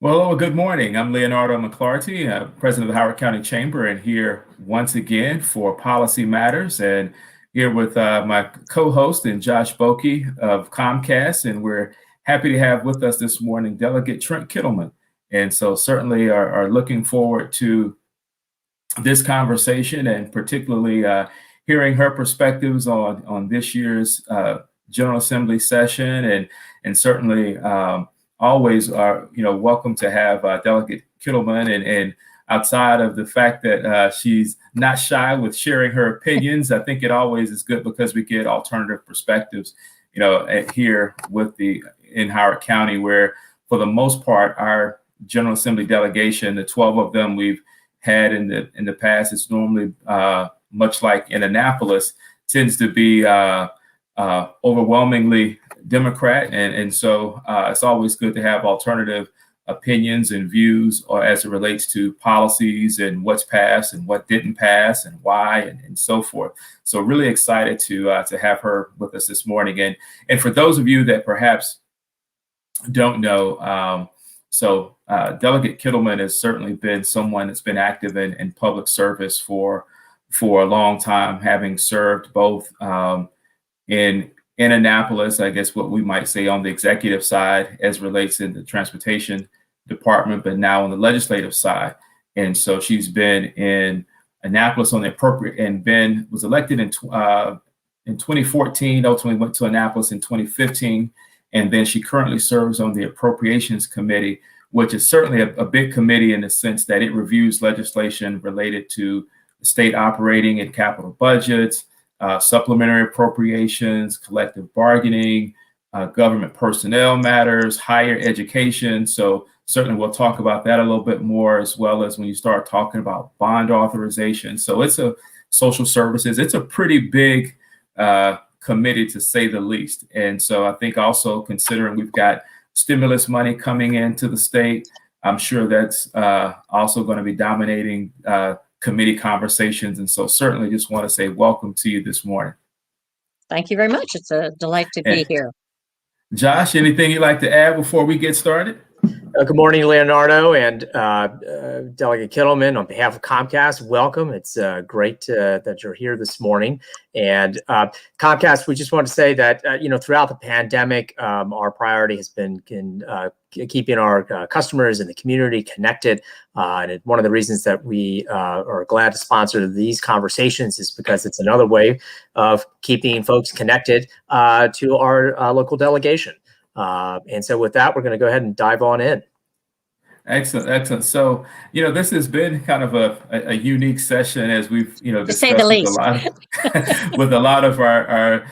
Well, good morning. I'm Leonardo McClarty, President of the Howard County Chamber, and here once again for Policy Matters, and here with my co-host and Josh Bokee of Comcast, and we're happy to have with us this morning Delegate Trent Kittleman, and so certainly are looking forward to this conversation, and particularly hearing her perspectives on this year's General Assembly session, and certainly. Always are welcome to have Delegate Kittleman, and outside of the fact that she's not shy with sharing her opinions, I think it always is good because we get alternative perspectives, here in Howard County, where for the most part our General Assembly delegation, the 12 of them we've had in the past, it's normally much like in Annapolis, tends to be overwhelmingly Democrat, and so it's always good to have alternative opinions and views or as it relates to policies and what's passed and what didn't pass and why and so forth. So really excited to have her with us this morning. And for those of you that perhaps don't know, Delegate Kittleman has certainly been someone that's been active in public service for a long time, having served both in Annapolis, I guess what we might say on the executive side as relates in the transportation department, but now on the legislative side. And so she's been in Annapolis on the appropriate and was elected in 2014, ultimately went to Annapolis in 2015. And then she currently serves on the Appropriations Committee, which is certainly a big committee in the sense that it reviews legislation related to the state operating and capital budgets, supplementary appropriations, collective bargaining, government personnel matters, higher education. So certainly we'll talk about that a little bit more, as well as when you start talking about bond authorization. So it's a social services. It's a pretty big committee, to say the least. And so I think also considering we've got stimulus money coming into the state, I'm sure that's also going to be dominating committee conversations. And so certainly just want to say welcome to you this morning. Thank you very much. It's a delight to be here. Josh, anything you'd like to add before we get started? Good morning, Leonardo and Delegate Kittleman. On behalf of Comcast, welcome. It's great that you're here this morning. And Comcast, we just want to say that, throughout the pandemic, our priority has been keeping our customers and the community connected. And one of the reasons that we are glad to sponsor these conversations is because it's another way of keeping folks connected to our local delegation. And so with that, we're going to go ahead and dive on in. Excellent. So, this has been kind of a unique session, as we've, discussed with a lot of our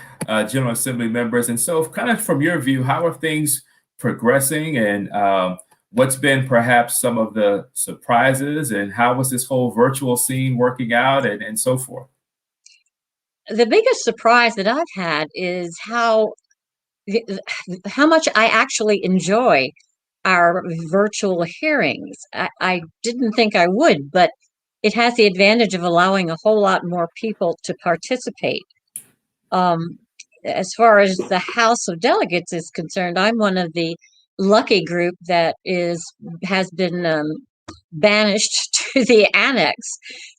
General Assembly members. And so kind of from your view, how are things progressing, and what's been perhaps some of the surprises, and how was this whole virtual scene working out, and so forth? The biggest surprise that I've had is how much I actually enjoy our virtual hearings. I didn't think I would, but it has the advantage of allowing a whole lot more people to participate. As far as the House of Delegates is concerned, I'm one of the lucky group that has been banished to the annex.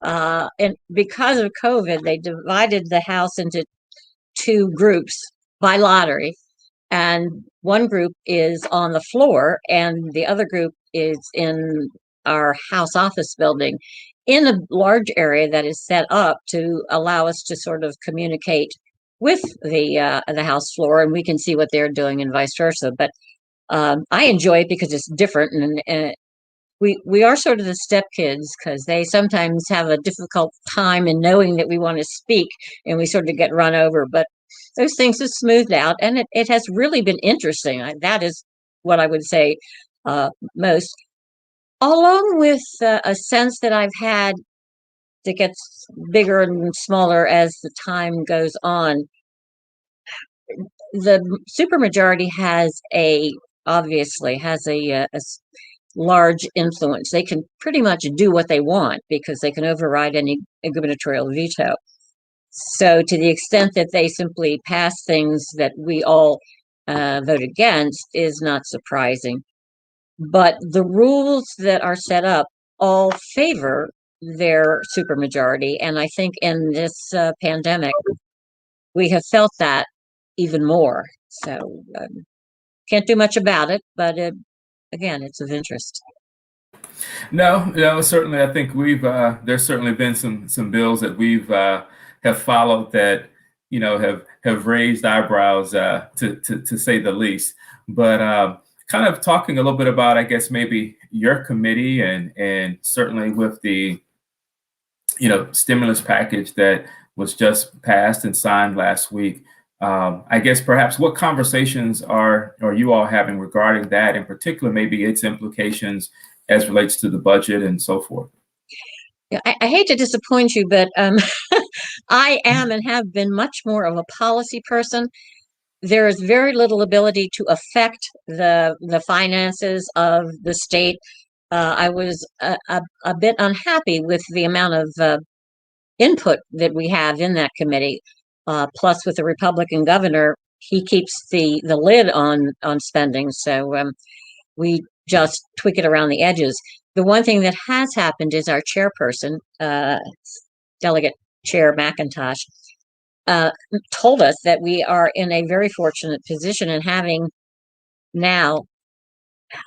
And because of COVID, they divided the House into two groups by lottery. And one group is on the floor, and the other group is in our House office building in a large area that is set up to allow us to sort of communicate with the House floor, and we can see what they're doing and vice versa. But I enjoy it because it's different, and we are sort of the stepkids, because they sometimes have a difficult time in knowing that we want to speak, and we sort of get run over. But those things have smoothed out, and it has really been interesting. That is what I would say most, along with a sense that I've had that gets bigger and smaller as the time goes on. The supermajority obviously has a large influence. They can pretty much do what they want because they can override any gubernatorial veto. So to the extent that they simply pass things that we all vote against is not surprising. but the rules that are set up all favor their supermajority. And I think in this pandemic, we have felt that even more. So can't do much about it, but again, it's of interest. No, certainly. I think there's certainly been some bills that we've have followed that have raised eyebrows to say the least. But kind of talking a little bit about, I guess, maybe your committee and certainly with the stimulus package that was just passed and signed last week. I guess perhaps what conversations are you all having regarding that, in particular, maybe its implications as relates to the budget and so forth? Yeah, I hate to disappoint you, but I am and have been much more of a policy person. There is very little ability to affect the finances of the state. I was a bit unhappy with the amount of input that we have in that committee. Plus, with the Republican governor, he keeps the lid on spending. So we just tweak it around the edges. The one thing that has happened is our chairperson, Delegate Chair McIntosh, told us that we are in a very fortunate position in having now,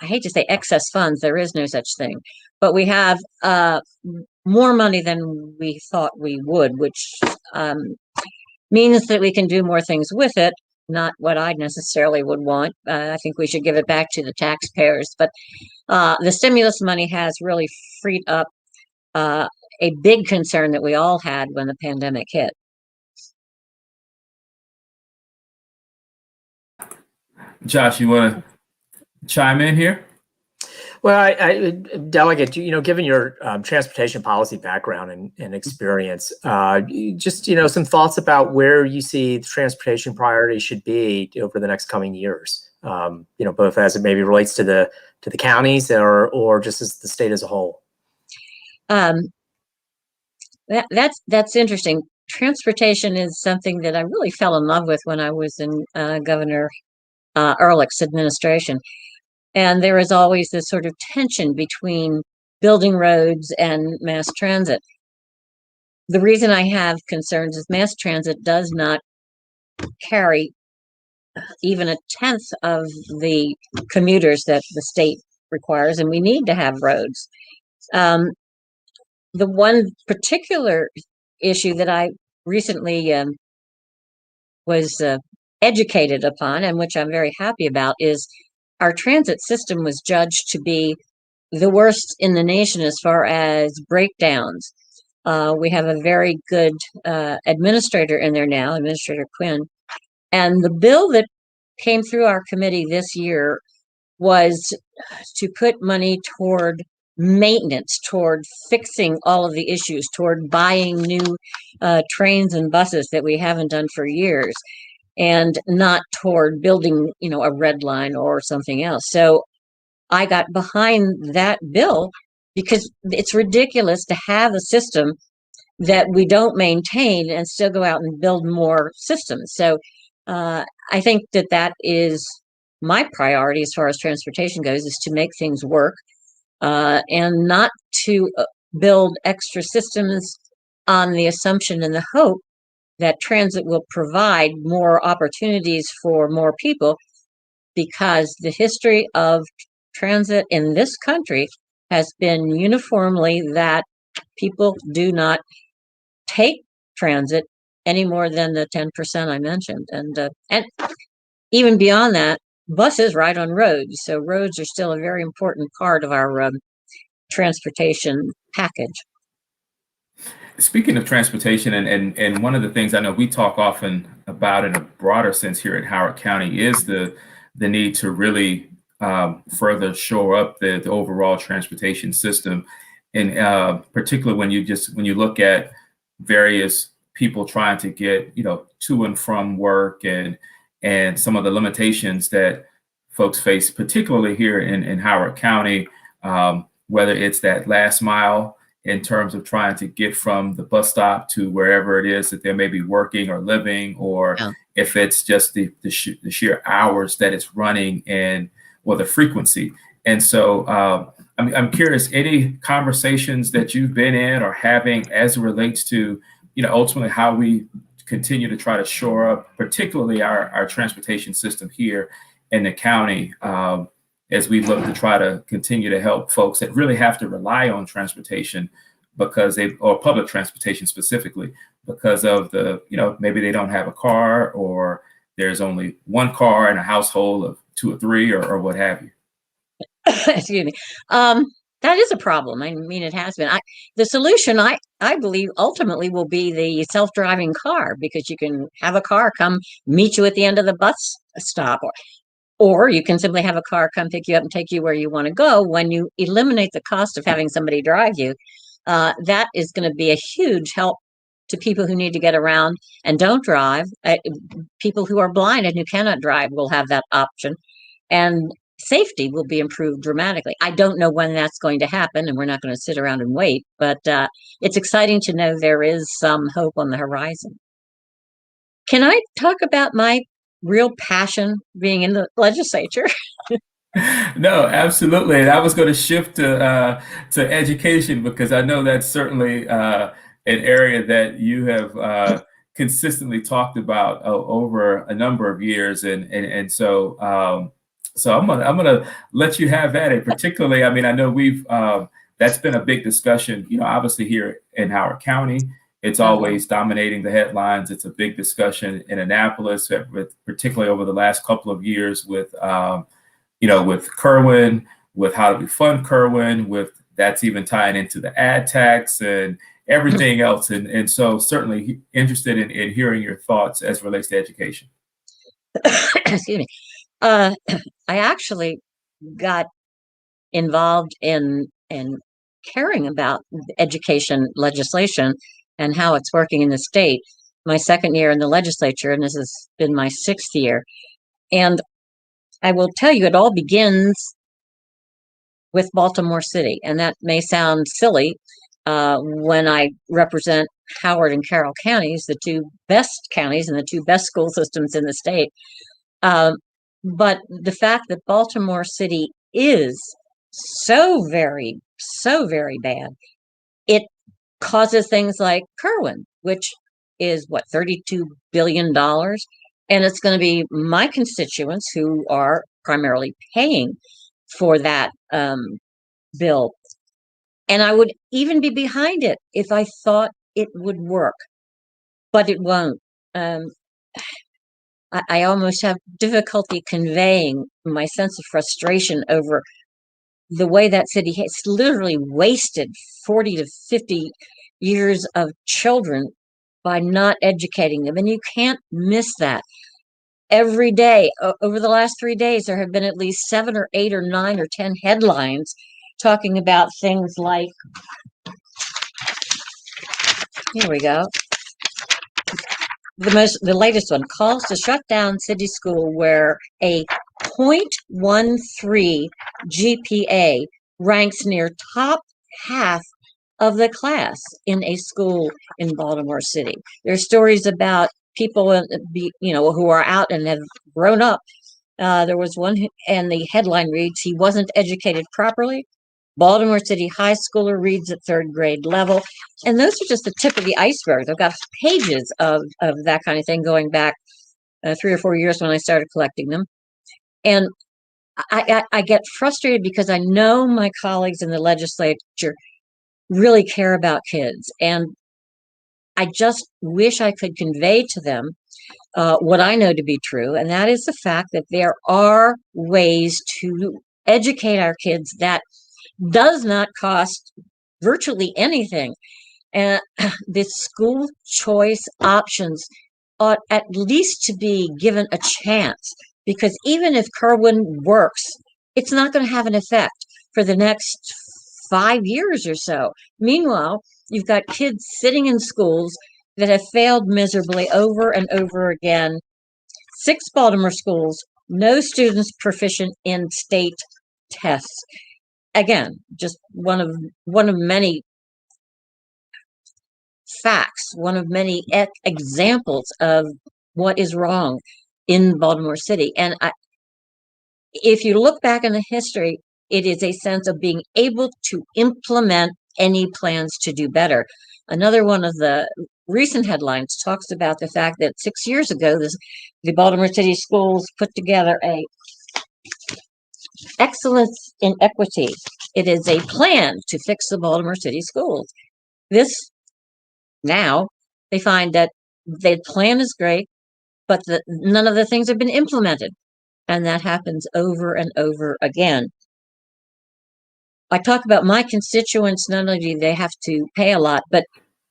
I hate to say excess funds, there is no such thing, but we have more money than we thought we would, which means that we can do more things with it. Not what I necessarily would want. I think we should give it back to the taxpayers. But the stimulus money has really freed up a big concern that we all had when the pandemic hit. Josh, you want to chime in here? Well, Delegate, given your transportation policy background and experience, just some thoughts about where you see the transportation priorities should be over the next coming years. Both as it maybe relates to the counties or just as the state as a whole. That's interesting. Transportation is something that I really fell in love with when I was in Governor Ehrlich's administration. And there is always this sort of tension between building roads and mass transit. The reason I have concerns is mass transit does not carry even a tenth of the commuters that the state requires, and we need to have roads. The one particular issue that I recently was educated upon, and which I'm very happy about, is our transit system was judged to be the worst in the nation as far as breakdowns. We have a very good administrator in there now, Administrator Quinn. And the bill that came through our committee this year was to put money toward maintenance, toward fixing all of the issues, toward buying new trains and buses that we haven't done for years, and not toward building, a red line or something else. So I got behind that bill because it's ridiculous to have a system that we don't maintain and still go out and build more systems. So I think that is my priority as far as transportation goes, is to make things work and not to build extra systems on the assumption and the hope that transit will provide more opportunities for more people, because the history of transit in this country has been uniformly that people do not take transit any more than the 10% I mentioned. And even beyond that, buses ride on roads. So roads are still a very important part of our transportation package. Speaking of transportation, and one of the things I know we talk often about in a broader sense here in Howard County is the need to really further shore up the overall transportation system, and particularly when you look at various people trying to get to and from work, and some of the limitations that folks face, particularly here in Howard County, whether it's that last mile in terms of trying to get from the bus stop to wherever it is that they may be working or living, or if it's just the sheer hours that it's running, or the frequency. And so I'm curious, any conversations that you've been in or having as it relates to, ultimately how we continue to try to shore up, particularly our transportation system here in the county, as we look to try to continue to help folks that really have to rely on transportation or public transportation specifically, because of maybe they don't have a car, or there's only one car in a household of two or three, or what have you. Excuse me. That is a problem. I mean, it has been. The solution, I believe, ultimately will be the self-driving car, because you can have a car come meet you at the end of the bus stop, or you can simply have a car come pick you up and take you where you want to go. When you eliminate the cost of having somebody drive you, that is going to be a huge help to people who need to get around and don't drive. People who are blind and who cannot drive will have that option, and safety will be improved dramatically. I don't know when that's going to happen, and we're not going to sit around and wait, but it's exciting to know there is some hope on the horizon. Can I talk about my real passion being in the legislature? No, absolutely. And I was going to shift to education, because I know that's certainly an area that you have consistently talked about over a number of years, and so I'm gonna let you have at it. Particularly, I mean, I know that's been a big discussion. Obviously here in Howard County, it's always dominating the headlines. It's a big discussion in Annapolis, particularly over the last couple of years with with Kerwin, with how do we fund Kerwin, with that's even tying into the ad tax and everything else. And so certainly interested in hearing your thoughts as it relates to education. Excuse me. I actually got involved in caring about education legislation and how it's working in the state my second year in the legislature, and this has been my sixth year. And I will tell you, it all begins with Baltimore City, and that may sound silly when I represent Howard and Carroll counties, the two best counties and the two best school systems in the state. But the fact that Baltimore City is so very bad, it causes things like Kerwin, which is what, $32 billion. And it's going to be my constituents who are primarily paying for that bill. And I would even be behind it if I thought it would work, but it won't. I almost have difficulty conveying my sense of frustration over the way that city has literally wasted 40 to 50 years of children by not educating them. And you can't miss that. Every day, over the last 3 days, there have been at least 7 or 8 or 9 or 10 headlines talking about things like, here we go. The latest one, calls to shut down city school where a 0.13 GPA ranks near top half of the class in a school in Baltimore City. There's stories about people, who are out and have grown up. There was one, and the headline reads, "He wasn't educated properly. Baltimore City high schooler reads at third grade level." And those are just the tip of the iceberg. I've got pages of that kind of thing going back 3 or 4 years when I started collecting them. And I get frustrated because I know my colleagues in the legislature really care about kids. And I just wish I could convey to them what I know to be true. And that is the fact that there are ways to educate our kids that does not cost virtually anything. And the school choice options ought at least to be given a chance, because even if Kerwin works, it's not going to have an effect for the next 5 years or so. Meanwhile, you've got kids sitting in schools that have failed miserably over and over again. 6 Baltimore schools, no students proficient in state tests. Again, just one of many facts, one of many examples of what is wrong in Baltimore City. And if you look back in the history, It is a sense of being able to implement any plans to do better. Another one of the recent headlines talks about the fact that 6 years ago, the Baltimore City Schools put together a excellence in equity. It is a plan to fix the Baltimore City Schools. Now they find that the plan is great, but none of the things have been implemented. And that happens over and over again. I talk about my constituents, not only do they have to pay a lot, but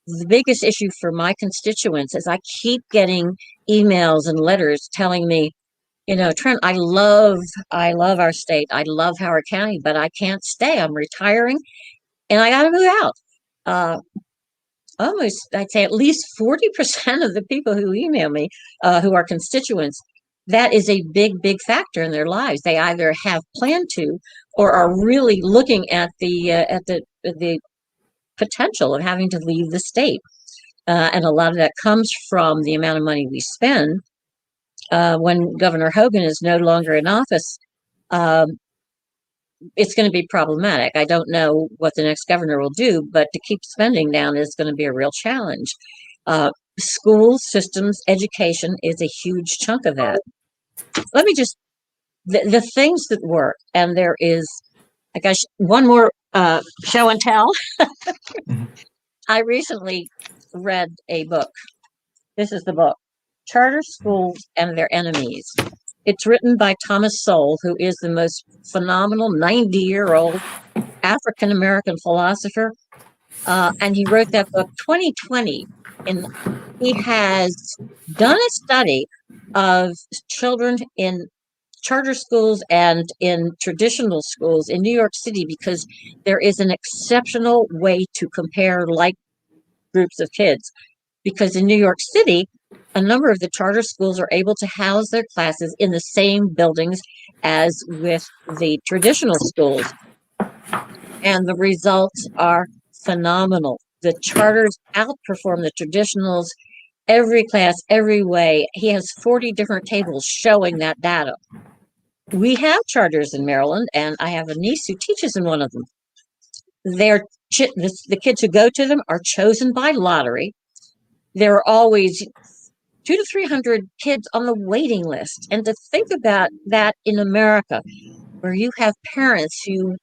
the biggest issue for my constituents is I keep getting emails and letters telling me, Trent, I love our state. I love Howard County, but I can't stay. I'm retiring and I got to move out. Almost, I'd say at least 40% of the people who email me, who are constituents, that is a big, big factor in their lives. They either have planned to or are really looking at the potential of having to leave the state. And a lot of that comes from the amount of money we spend. When Governor Hogan is no longer in office, it's going to be problematic. I don't know what the next governor will do, but to keep spending down is going to be a real challenge. School systems, education is a huge chunk of that. Let me just, the things that work, and there is, I guess, one more show and tell. I recently read a book. This is the book, Charter Schools and Their Enemies. It's written by Thomas Sowell, who is the most phenomenal 90-year-old African-American philosopher. And he wrote that book 2020. And he has done a study of children in charter schools and in traditional schools in New York City, because there is an exceptional way to compare like groups of kids. Because in New York City, a number of the charter schools are able to house their classes in the same buildings as with the traditional schools. And the results are phenomenal. The charters outperform the traditionals every class, every way. He has 40 different tables showing that data. We have charters in Maryland, and I have a niece who teaches in one of them. The kids who go to them are chosen by lottery. There are always 200 to 300 kids on the waiting list. And to think about that in America, where you have parents who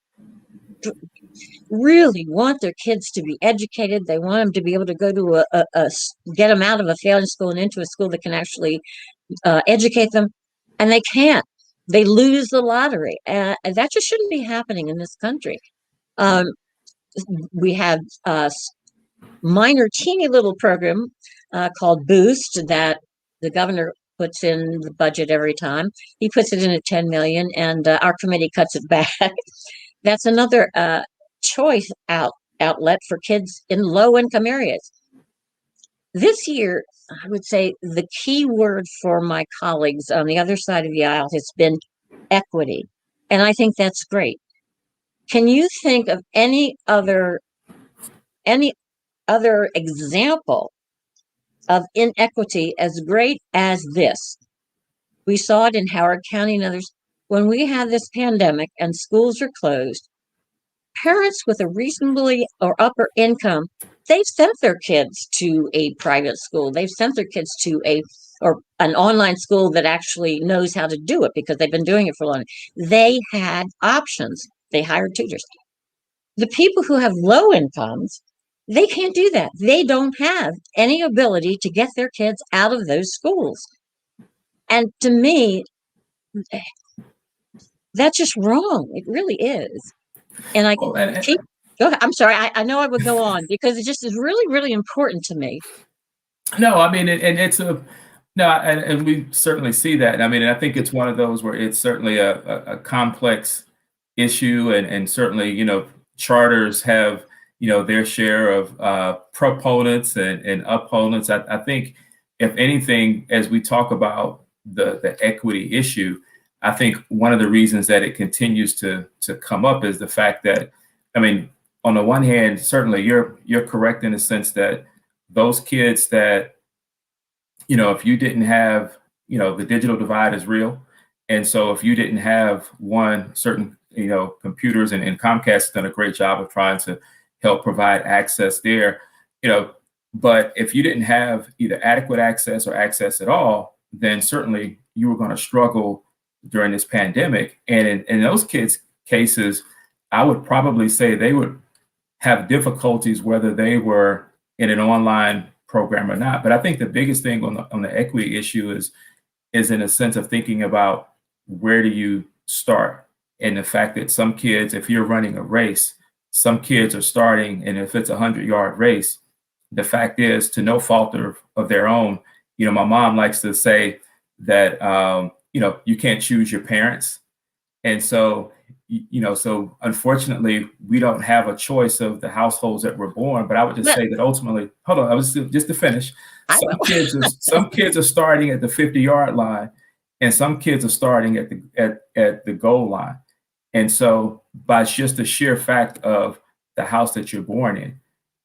really want their kids to be educated, they want them to be able to go to get them out of a failing school and into a school that can actually educate them, and they can't. They lose the lottery. And that just shouldn't be happening in this country. We have a minor, teeny little program called Boost that the governor puts in the budget every time. He puts it in at 10 million, and our committee cuts it back. That's another choice outlet for kids in low-income areas. This year, I would say the key word for my colleagues on the other side of the aisle has been equity, and I think that's great. Can you think of any other example of inequity as great as this? We saw it in Howard County and others. When we had this pandemic and schools are closed, parents with a reasonably or upper income, they've sent their kids to a private school. They've sent their kids to an online school that actually knows how to do it because they've been doing it for long. They had options. They hired tutors. The people who have low incomes, they can't do that. They don't have any ability to get their kids out of those schools. And to me, that's just wrong. It really is. And I go ahead. I'm sorry. I know I would go on because it just is really, really important to me. No, I mean, and we certainly see that. I mean, I think it's one of those where it's certainly a complex issue, and certainly, charters have, their share of proponents and opponents. I think, if anything, as we talk about the equity issue, I think one of the reasons that it continues to come up is the fact that, I mean, on the one hand, certainly you're correct in the sense that those kids that, if you didn't have, the digital divide is real. And so if you didn't have one certain computers, and Comcast has done a great job of trying to help provide access there. But if you didn't have either adequate access or access at all, then certainly you were going to struggle during this pandemic. And in those kids' cases, I would probably say they would have difficulties whether they were in an online program or not. But I think the biggest thing on the equity issue is in a sense of thinking about where do you start, and the fact that some kids, if you're running a race, some kids are starting, and if it's a 100-yard race, the fact is, to no fault of their own, my mom likes to say that, you can't choose your parents. And so, so unfortunately, we don't have a choice of the households that we're born. But I would just say that ultimately, hold on, I was just to finish. Some kids are starting at the 50-yard line, and some kids are starting at the goal line. And so, by just the sheer fact of the house that you're born in.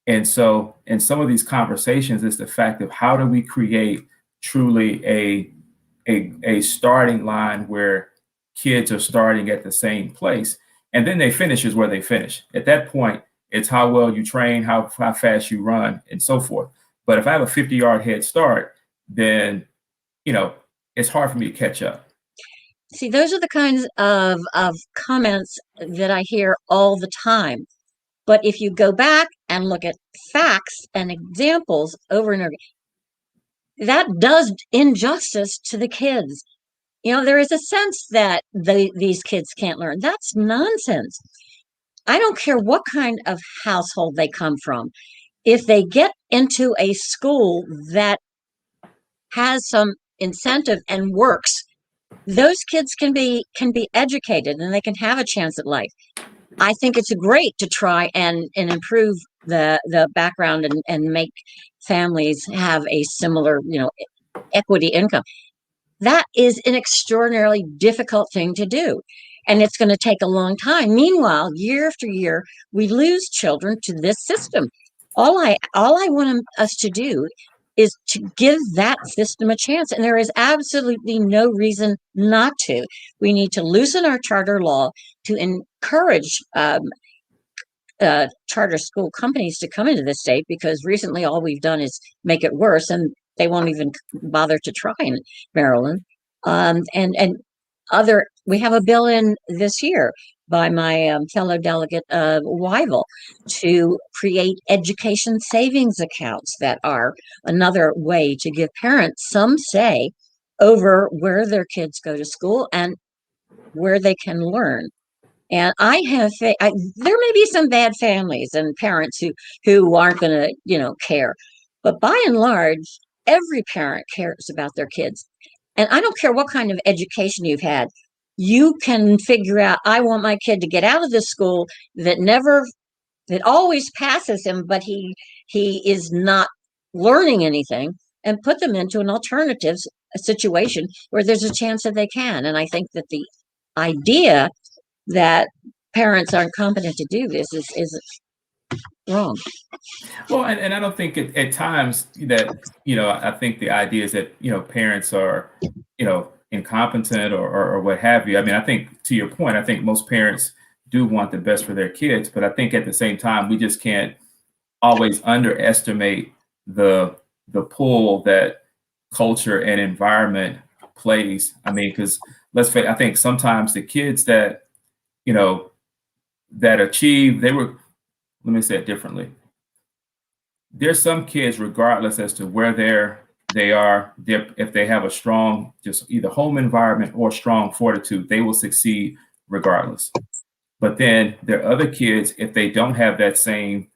And so in some of these conversations, it's the fact of how do we create truly a starting line where kids are starting at the same place, and then they finish is where they finish. At that point, it's how well you train, how fast you run, and so forth. But if I have a 50-yard head start, then, it's hard for me to catch up. See, those are the kinds of comments that I hear all the time. But if you go back and look at facts and examples over and over, that does injustice to the kids. There is a sense that these kids can't learn. That's nonsense. I don't care what kind of household they come from. If they get into a school that has some incentive and works, those kids can be educated and they can have a chance at life. I think it's great to try and improve the background and make families have a similar, equity income. That is an extraordinarily difficult thing to do. And it's going to take a long time. Meanwhile, year after year, we lose children to this system. All I want us to do is to give that system a chance. And there is absolutely no reason not to. We need to loosen our charter law to encourage charter school companies to come into the state, because recently all we've done is make it worse, and they won't even bother to try in Maryland. We have a bill in this year by my fellow delegate Weigel to create education savings accounts that are another way to give parents some say over where their kids go to school and where they can learn. And there may be some bad families and parents who aren't going to, care. But by and large, every parent cares about their kids. And I don't care what kind of education you've had. You can figure out, I want my kid to get out of this school that always passes him, but he is not learning anything, and put them into an alternative situation where there's a chance that they can. And I think that the idea that parents aren't competent to do this is wrong. Well, and I don't think at times that, I think the idea is that, parents are, incompetent or what have you. I mean, I think, to your point, I think most parents do want the best for their kids, but I think at the same time, we just can't always underestimate the pull that culture and environment plays. I mean, because let's face it, I think sometimes the kids that, that achieve, let me say it differently. There's some kids, regardless as to where they are, if they have a strong, just either home environment or strong fortitude, they will succeed regardless. But then there are other kids, if they don't have that same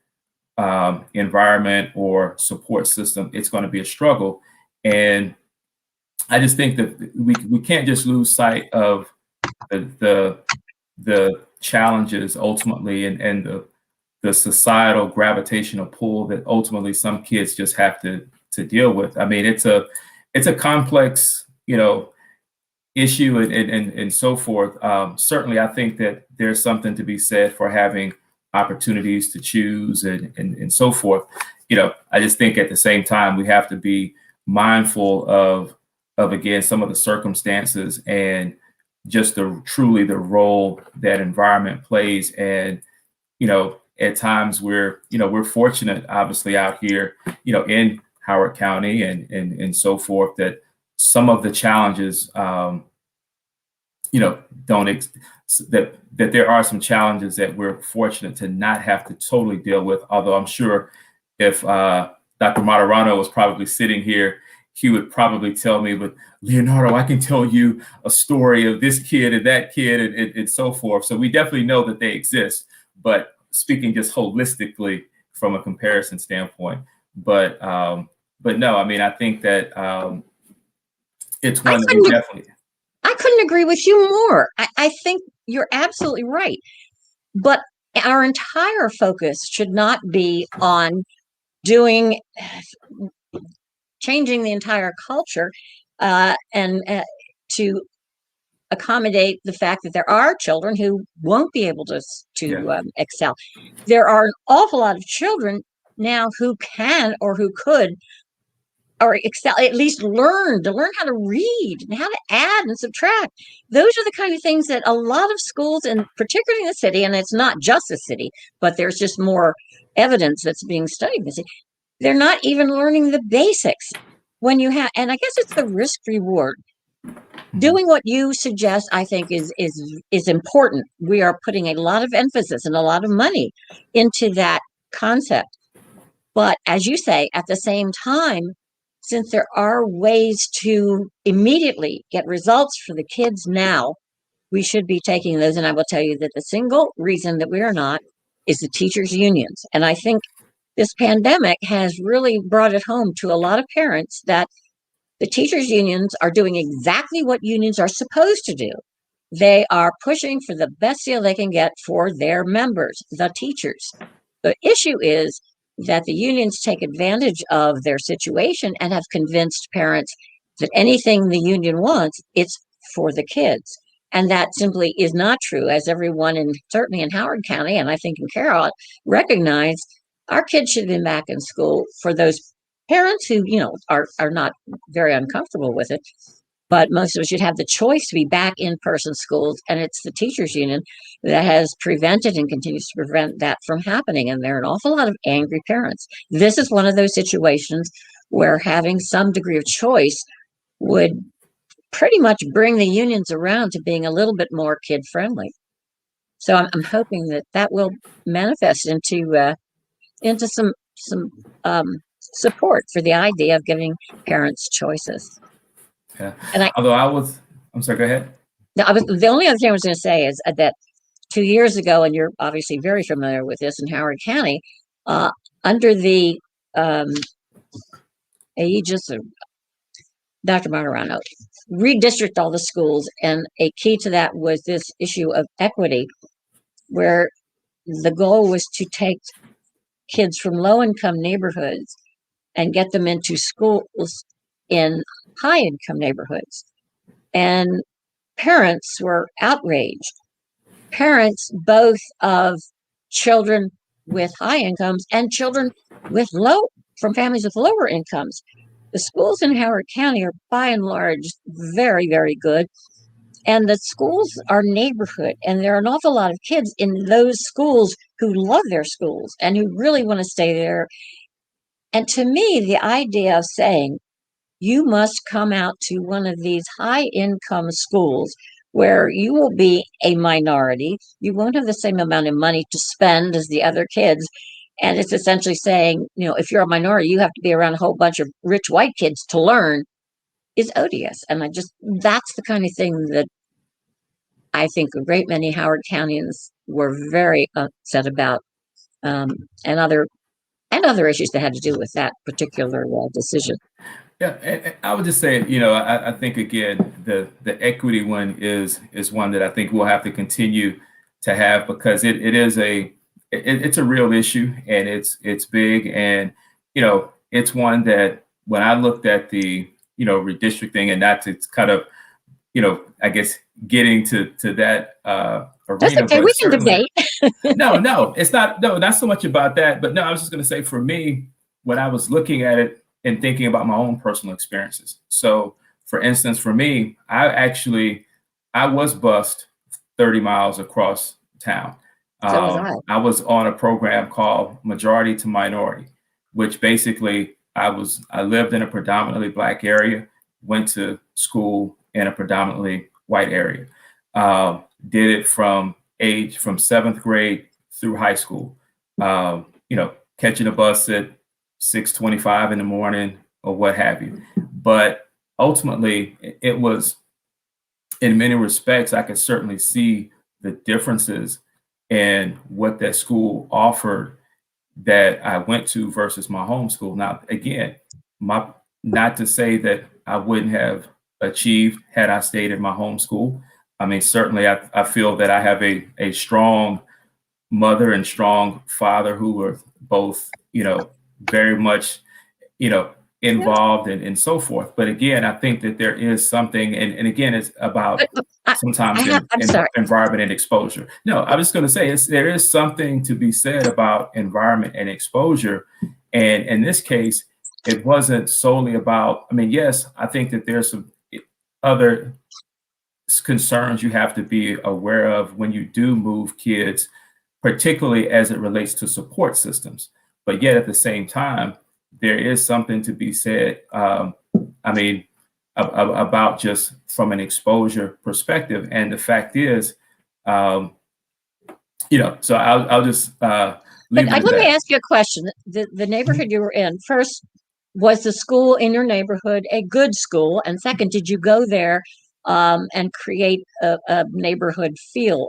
environment or support system, it's going to be a struggle. And I just think that we can't just lose sight of the challenges ultimately and the societal gravitational pull that ultimately some kids just have to deal with. I mean, it's a complex, issue and so forth. Certainly, I think that there's something to be said for having opportunities to choose and so forth. I just think at the same time, we have to be mindful of again, some of the circumstances and just truly the role that environment plays. And, at times we're fortunate, obviously, out here, in Howard County and so forth, that some of the challenges, that there are some challenges that we're fortunate to not have to totally deal with. Although I'm sure if Dr. Moderano was probably sitting here, he would probably tell me, but Leonardo, I can tell you a story of this kid and that kid and so forth. So we definitely know that they exist, but speaking just holistically from a comparison standpoint. But no, I mean, I think that it's one that we definitely. I couldn't agree with you more. I think you're absolutely right. But our entire focus should not be on changing the entire culture and to accommodate the fact that there are children who won't be able to excel. There are an awful lot of children now who can or who could or excel, at least learn how to read and how to add and subtract. Those are the kind of things that a lot of schools, and particularly in the city, and it's not just the city, but there's just more evidence that's being studied in the city. They're not even learning the basics. And I guess it's the risk reward. Doing what you suggest, I think, is important. We are putting a lot of emphasis and a lot of money into that concept. But as you say, at the same time, since there are ways to immediately get results for the kids now, we should be taking those. And I will tell you that the single reason that we are not is the teachers' unions. And I think this pandemic has really brought it home to a lot of parents that the teachers' unions are doing exactly what unions are supposed to do. They are pushing for the best deal they can get for their members, the teachers. The issue is that the unions take advantage of their situation and have convinced parents that anything the union wants, it's for the kids. And that simply is not true, as everyone, certainly in Howard County, and I think in Carroll, recognize our kids should have been back in school. For those parents who, are not very uncomfortable with it, but most of us should have the choice to be back in person schools. And it's the teachers union that has prevented and continues to prevent that from happening. And there are an awful lot of angry parents. This is one of those situations where having some degree of choice would pretty much bring the unions around to being a little bit more kid friendly. So I'm hoping that will manifest into some support for the idea of giving parents choices. Yeah. And I'm sorry, go ahead. The only other thing I was going to say is that 2 years ago, and you're obviously very familiar with this in Howard County, under the aegis of Dr. Martirano, redistrict all the schools. And a key to that was this issue of equity, where the goal was to take kids from low-income neighborhoods and get them into schools in high-income neighborhoods. And parents were outraged. Parents both of children with high incomes and children from families with lower incomes. The schools in Howard County are by and large very, very good. And the schools are neighborhood. And there are an awful lot of kids in those schools who love their schools and who really want to stay there. And to me, the idea of saying, you must come out to one of these high income schools where you will be a minority. You won't have the same amount of money to spend as the other kids. And it's essentially saying, if you're a minority, you have to be around a whole bunch of rich white kids to learn, is odious. And that's the kind of thing that I think a great many Howard Countyans were very upset about, and other issues that had to do with that particular decision. Yeah, and I would just say, I think again, the equity one is one that I think we'll have to continue to have, because it's a real issue, and it's big, and it's one that when I looked at the redistricting, and not to kind of I guess getting to that arena. That's okay, we can debate. No, it's not. No, not so much about that. But no, I was just going to say, for me, when I was looking at it and thinking about my own personal experiences. So, for instance, for me, I actually I was bused 30 miles across town. So was I. I was on a program called Majority to Minority, which basically I lived in a predominantly Black area, went to school in a predominantly white area. Did it from 7th grade through high school. Catching a bus at 6:25 in the morning or what have you. But ultimately, it was, in many respects, I could certainly see the differences in what that school offered that I went to versus my home school. Now, again, not to say that I wouldn't have achieved had I stayed in my home school. I mean, certainly I feel that I have a strong mother and strong father who were both, very much, involved and so forth. But again, I think that there is something, and again, it's about sometimes environment and exposure. No, I was going to say there is something to be said about environment and exposure. And in this case, it wasn't solely about, I mean, yes, I think that there's some other concerns you have to be aware of when you do move kids, particularly as it relates to support systems. But yet at the same time, there is something to be said, about just from an exposure perspective. And the fact is, so I'll just leave it at let me that. ask you a question. The neighborhood you were in, first, was the school in your neighborhood a good school? And second, did you go there and create a neighborhood feel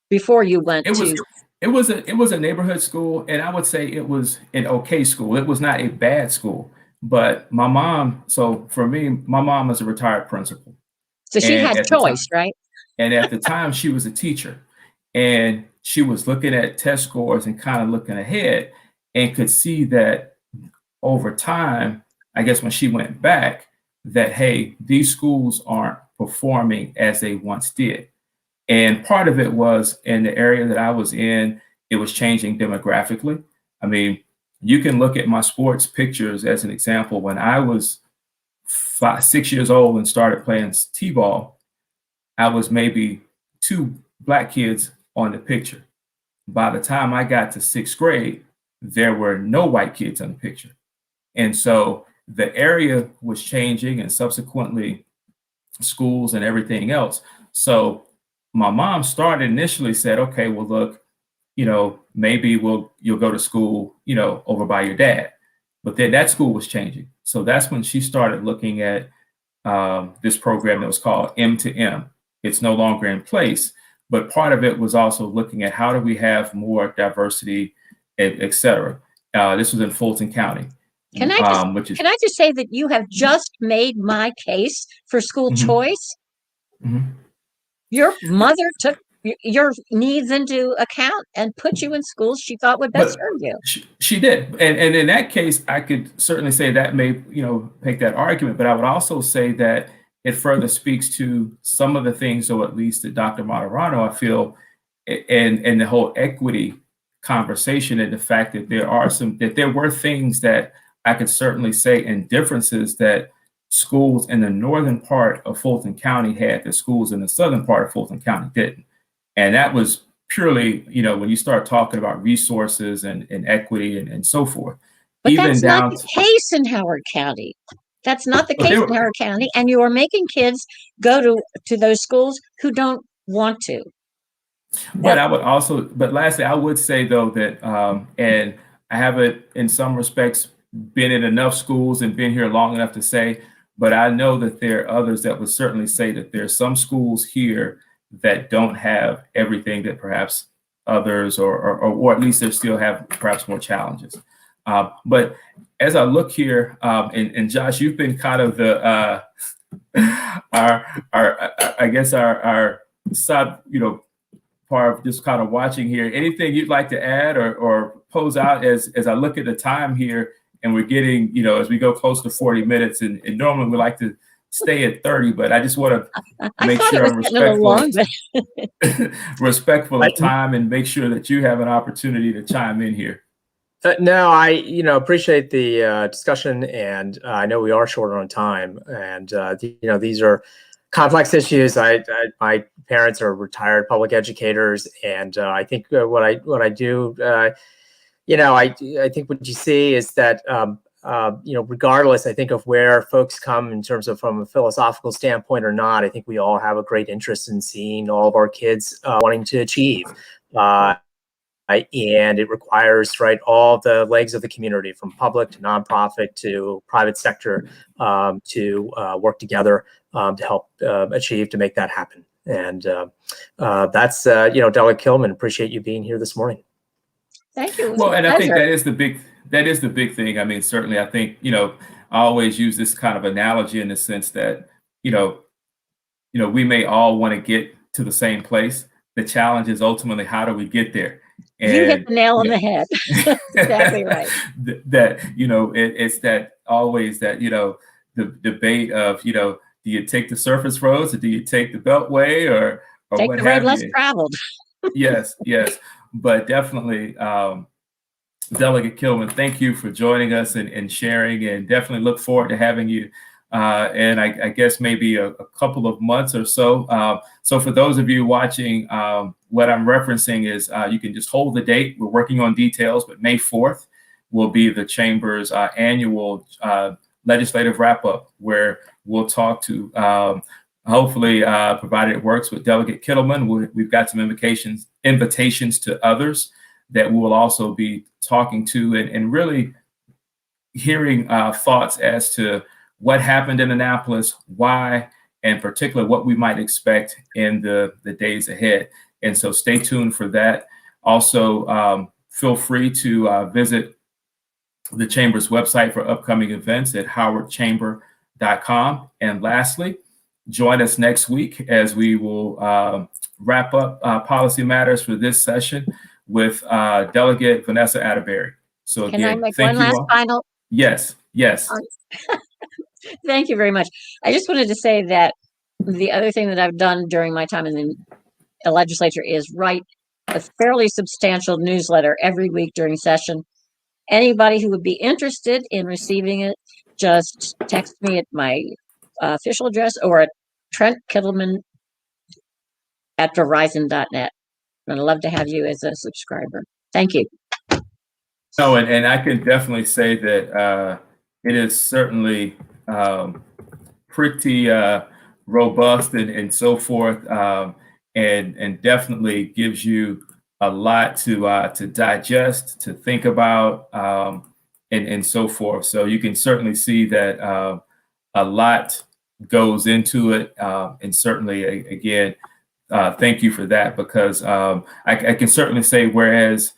before you went to? It was a neighborhood school, and I would say it was an okay school. It was not a bad school, but my mom. So for me, my mom was a retired principal. So she had choice, right? And at the time, she was a teacher, and she was looking at test scores and kind of looking ahead, and could see that over time, I guess when she went back, that hey, these schools aren't performing as they once did. And part of it was in the area that I was in, it was changing demographically. I mean, you can look at my sports pictures as an example. When I was 6 years old and started playing t-ball, I was maybe 2 Black kids on the picture. By the time I got to 6th grade, there were no white kids on the picture. And so the area was changing, and subsequently schools and everything else. So my mom initially said, okay, well, look, maybe you'll go to school, over by your dad. But then that school was changing. So that's when she started looking at this program that was called M to M. It's no longer in place, but part of it was also looking at how do we have more diversity, et cetera. This was in Fulton County. Can I just say that you have just made my case for school choice? Mm-hmm. Your mother took your needs into account and put you in schools she thought would best serve you. She did. And in that case, I could certainly say that may, make that argument, but I would also say that it further speaks to some of the things, or at least that Dr. Moderano, I feel, and the whole equity conversation, and the fact that there were things that I could certainly say, and differences that schools in the northern part of Fulton County had that schools in the southern part of Fulton County didn't. And that was purely, when you start talking about resources and equity and so forth. But that's not the case in Howard County. That's not the case in Howard County. And you are making kids go to those schools who don't want to. But lastly, I would say though that, and I haven't in some respects been in enough schools and been here long enough to say, but I know that there are others that would certainly say that there's some schools here that don't have everything that perhaps others, or at least they still have perhaps more challenges. But as I look here, and Josh, you've been kind of the our side, part of just kind of watching here. Anything you'd like to add or pose out as I look at the time here, and we're getting, as we go close to 40 minutes, and normally we like to stay at 30, but I just want to make sure I'm respectful of time, and make sure that you have an opportunity to chime in here. No, I appreciate the discussion, and I know we are short on time, and these are complex issues. My parents are retired public educators, and I think what I do, I think what you see is that regardless, I think of where folks come in terms of from a philosophical standpoint or not, I think we all have a great interest in seeing all of our kids wanting to achieve. And it requires, all the legs of the community, from public to nonprofit to private sector, to work together to help achieve, to make that happen. And that's, Delegate Kittleman, appreciate you being here this morning. Thank you. Well, and I think that is the big thing. I mean, certainly, I think, I always use this kind of analogy in the sense that, we may all want to get to the same place. The challenge is ultimately, how do we get there? And, you hit the nail on the head. Exactly right. It's that always that, the debate of, do you take the surface roads, or do you take the beltway, or take what the road have less you? traveled. Yes. But definitely, Delegate Kittleman, thank you for joining us and sharing, and definitely look forward to having you. And I guess maybe a couple of months or so. So for those of you watching, what I'm referencing is you can just hold the date. We're working on details, but May 4th will be the Chamber's annual legislative wrap-up, where we'll talk to, hopefully, provided it works, with Delegate Kittleman. We've got some invitations to others that we will also be talking to, and really hearing thoughts as to what happened in Annapolis, why, and particularly what we might expect in the days ahead. And so stay tuned for that. Also, feel free to visit the Chamber's website for upcoming events at howardchamber.com. And lastly, join us next week as we will wrap up policy matters for this session with Delegate Vanessa Atterbury. So again, can I make thank one you last all. final? Yes. Thank you very much. I just wanted to say that the other thing that I've done during my time in the legislature is write a fairly substantial newsletter every week during session. Anybody who would be interested in receiving it, just text me at my official address, or at Trent Kittleman at Verizon.net. I'd love to have you as a subscriber. Thank you. No, and I can definitely say that it is certainly pretty robust and so forth, and definitely gives you a lot to digest, to think about, and so forth. So you can certainly see that a lot goes into it, and certainly, again, thank you for that, because I can certainly say, whereas,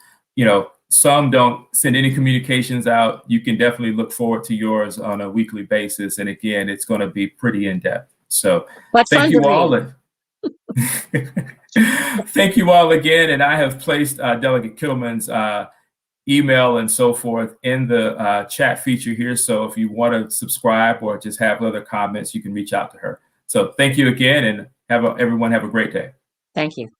some don't send any communications out, you can definitely look forward to yours on a weekly basis. And again, it's going to be pretty in-depth. So thank you all. Thank you all again. And I have placed Delegate Kittleman's email and so forth in the chat feature here. So if you want to subscribe or just have other comments, you can reach out to her. So thank you again, and everyone have a great day. Thank you.